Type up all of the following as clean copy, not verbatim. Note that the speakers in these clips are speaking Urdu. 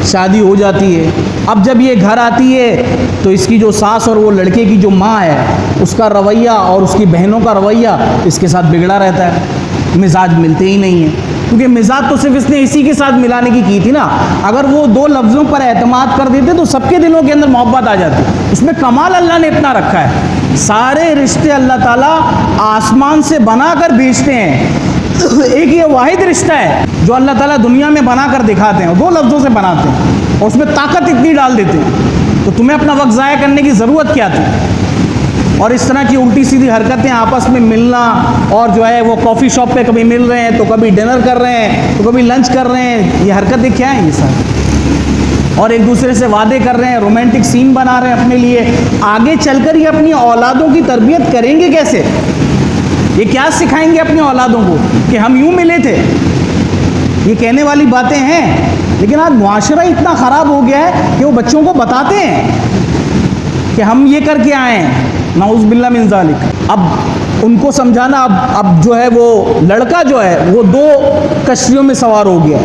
شادی ہو جاتی ہے. اب جب یہ گھر آتی ہے تو اس کی جو ساس اور وہ لڑکے کی جو ماں ہے اس کا رویہ اور اس کی بہنوں کا رویہ اس کے ساتھ بگڑا رہتا ہے. مزاج ملتے ہی نہیں ہیں، کیونکہ مزاج تو صرف اس نے اسی کے ساتھ ملانے کی تھی نا. اگر وہ دو لفظوں پر اعتماد کر دیتے تو سب کے دلوں کے اندر محبت آ جاتی. اس میں کمال اللہ نے اتنا رکھا ہے. سارے رشتے اللہ تعالیٰ آسمان سے بنا کر بھیجتے ہیں. ایک یہ واحد رشتہ ہے جو اللہ تعالیٰ دنیا میں بنا کر دکھاتے ہیں، دو لفظوں سے بناتے ہیں اور اس میں طاقت اتنی ڈال دیتے ہیں. تو تمہیں اپنا وقت ضائع کرنے کی ضرورت کیا تھی؟ اور اس طرح کی الٹی سیدھی حرکتیں، آپس میں ملنا اور جو ہے وہ کافی شاپ پہ کبھی مل رہے ہیں تو کبھی ڈنر کر رہے ہیں تو کبھی لنچ کر رہے ہیں، یہ حرکتیں کیا ہیں یہ سب؟ اور ایک دوسرے سے وعدے کر رہے ہیں، رومانٹک سین بنا رہے ہیں اپنے لیے. آگے چل کر یہ اپنی اولادوں کی تربیت کریں گے کیسے؟ یہ کیا سکھائیں گے اپنے اولادوں کو کہ ہم یوں ملے تھے؟ یہ کہنے والی باتیں ہیں، لیکن آج معاشرہ اتنا خراب ہو گیا ہے کہ وہ بچوں کو بتاتے ہیں کہ ہم یہ کر کے آئے ہیں، نعوذ باللہ من ذالک. اب ان کو سمجھانا، اب جو ہے وہ لڑکا جو ہے وہ دو کشتیوں میں سوار ہو گیا.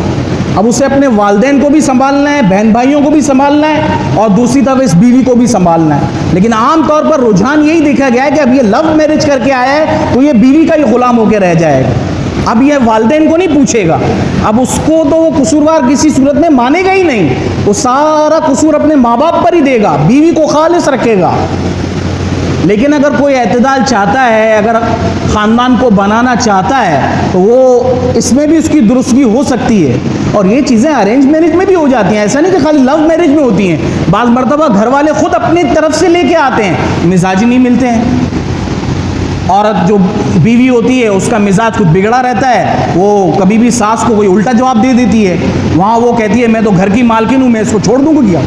اب اسے اپنے والدین کو بھی سنبھالنا ہے، بہن بھائیوں کو بھی سنبھالنا ہے، اور دوسری طرف اس بیوی کو بھی سنبھالنا ہے. لیکن عام طور پر رجحان یہی دیکھا گیا ہے کہ اب یہ لو میرج کر کے آیا ہے تو یہ بیوی کا ہی غلام ہو کے رہ جائے گا. اب یہ والدین کو نہیں پوچھے گا، اب اس کو تو وہ قصوروار کسی صورت میں مانے گا ہی نہیں. وہ سارا قصور اپنے ماں باپ پر ہی دے گا، بیوی کو خالص رکھے گا. لیکن اگر کوئی اعتدال چاہتا ہے، اگر خاندان کو بنانا چاہتا ہے تو وہ اس میں بھی اس کی درستگی ہو سکتی ہے. اور یہ چیزیں ارینج میرج میں بھی ہو جاتی ہیں، ایسا نہیں کہ خالی لو میرج میں ہوتی ہیں. بعض مرتبہ گھر والے خود اپنی طرف سے لے کے آتے ہیں، مزاج نہیں ملتے ہیں. عورت جو بیوی ہوتی ہے اس کا مزاج کچھ بگڑا رہتا ہے، وہ کبھی بھی ساس کو کوئی الٹا جواب دے دیتی ہے. وہاں وہ کہتی ہے میں تو گھر کی مالکن ہوں، میں اس کو چھوڑ دوں گا کیا؟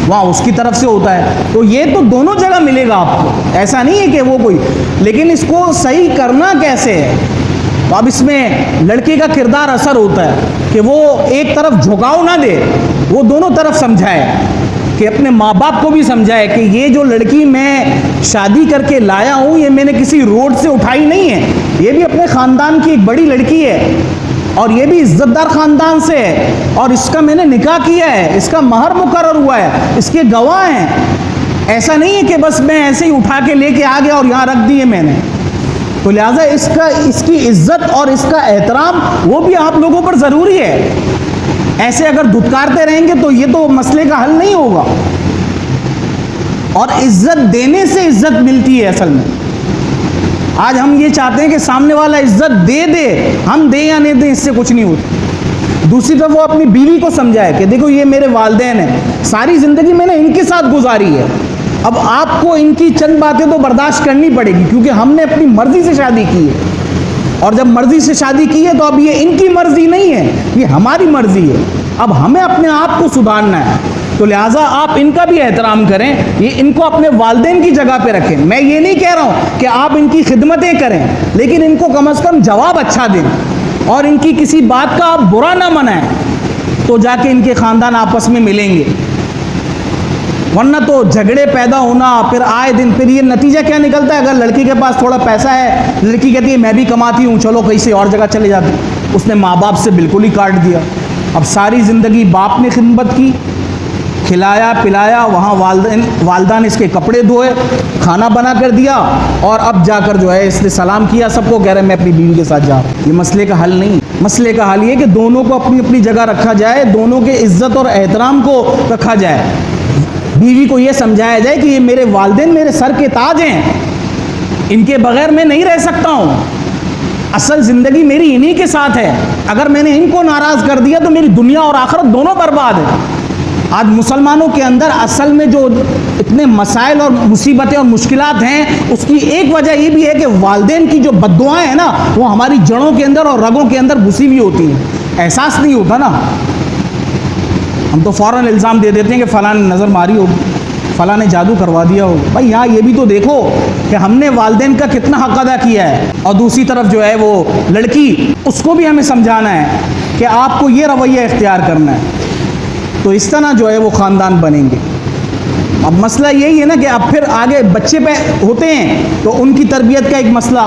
وہاں اس کی طرف سے ہوتا ہے. تو یہ تو دونوں جگہ ملے گا آپ کو، ایسا نہیں ہے کہ وہ کوئی. لیکن اس کو صحیح کرنا کیسے ہے؟ تو اب اس میں لڑکے کا کردار اثر ہوتا ہے کہ وہ ایک طرف جھکاؤ نہ دے، وہ دونوں طرف سمجھائے، کہ اپنے ماں باپ کو بھی سمجھائے کہ یہ جو لڑکی میں شادی کر کے لایا ہوں یہ میں نے کسی روڈ سے اٹھائی نہیں ہے، یہ بھی اپنے خاندان کی ایک بڑی لڑکی ہے اور یہ بھی عزت دار خاندان سے ہے، اور اس کا میں نے نکاح کیا ہے، اس کا مہر مقرر ہوا ہے، اس کے گواہ ہیں. ایسا نہیں ہے کہ بس میں ایسے ہی اٹھا کے لے کے آ گیا اور یہاں رکھ دیے میں نے. تو لہٰذا اس کی عزت اور اس کا احترام وہ بھی آپ لوگوں پر ضروری ہے. ایسے اگر دھتکارتے رہیں گے تو یہ تو مسئلے کا حل نہیں ہوگا. اور عزت دینے سے عزت ملتی ہے اصل میں. آج ہم یہ چاہتے ہیں کہ سامنے والا عزت دے دے، ہم دیں یا نہیں دیں اس سے کچھ نہیں ہوتا. دوسری طرف وہ اپنی بیوی کو سمجھائے کہ دیکھو یہ میرے والدین ہیں، ساری زندگی میں نے ان کے ساتھ گزاری ہے، اب آپ کو ان کی چند باتیں تو برداشت کرنی پڑے گی کیونکہ ہم نے اپنی مرضی سے شادی کی ہے. اور جب مرضی سے شادی کی ہے تو اب یہ ان کی مرضی نہیں ہے، یہ ہماری مرضی ہے. اب ہمیں اپنے آپ کو سدھارنا ہے. تو لہٰذا آپ ان کا بھی احترام کریں، یہ ان کو اپنے والدین کی جگہ پہ رکھیں. میں یہ نہیں کہہ رہا ہوں کہ آپ ان کی خدمتیں کریں، لیکن ان کو کم از کم جواب اچھا دیں اور ان کی کسی بات کا آپ برا نہ منائیں، تو جا کے ان کے خاندان آپس میں ملیں گے. ورنہ تو جھگڑے پیدا ہونا، پھر آئے دن پھر یہ نتیجہ کیا نکلتا ہے؟ اگر لڑکی کے پاس تھوڑا پیسہ ہے، لڑکی کہتی ہے میں بھی کماتی ہوں، چلو کہیں سے اور جگہ چلے جاتے. اس نے ماں باپ سے بالکل ہی کاٹ دیا. اب ساری زندگی باپ نے خدمت کی، کھلایا پلایا، وہاں والدہ نے اس کے کپڑے دھوئے، کھانا بنا کر دیا، اور اب جا کر جو ہے اس نے سلام کیا سب کو، کہہ رہے میں اپنی بیوی کے ساتھ جا رہا ہوں. یہ مسئلے کا حل نہیں. مسئلے کا حل یہ کہ دونوں کو اپنی اپنی جگہ رکھا جائے، دونوں کے عزت اور احترام کو رکھا جائے. بیوی کو یہ سمجھایا جائے کہ یہ میرے والدین میرے سر کے تاج ہیں، ان کے بغیر میں نہیں رہ سکتا ہوں، اصل زندگی میری انہی کے ساتھ ہے. اگر میں نے ان کو ناراض کر دیا تو میری دنیا اور آخرت دونوں برباد ہے. آج مسلمانوں کے اندر اصل میں جو اتنے مسائل اور مصیبتیں اور مشکلات ہیں، اس کی ایک وجہ یہ بھی ہے کہ والدین کی جو بد دعائیں ہیں نا، وہ ہماری جڑوں کے اندر اور رگوں کے اندر گھسی ہوئی ہوتی ہیں. احساس نہیں ہوتا نا، ہم تو فوراً الزام دے دیتے ہیں کہ فلاں نے نظر ماری ہوگی، فلاں نے جادو کروا دیا ہوگا. بھائی یہاں یہ بھی تو دیکھو کہ ہم نے والدین کا کتنا حق ادا کیا ہے. اور دوسری طرف جو ہے وہ لڑکی، اس کو بھی ہمیں سمجھانا ہے کہ آپ کو یہ رویہ اختیار کرنا ہے. تو اس طرح جو ہے وہ خاندان بنیں گے. اب مسئلہ یہی ہے نا کہ اب پھر آگے بچے پہ ہوتے ہیں تو ان کی تربیت کا ایک مسئلہ.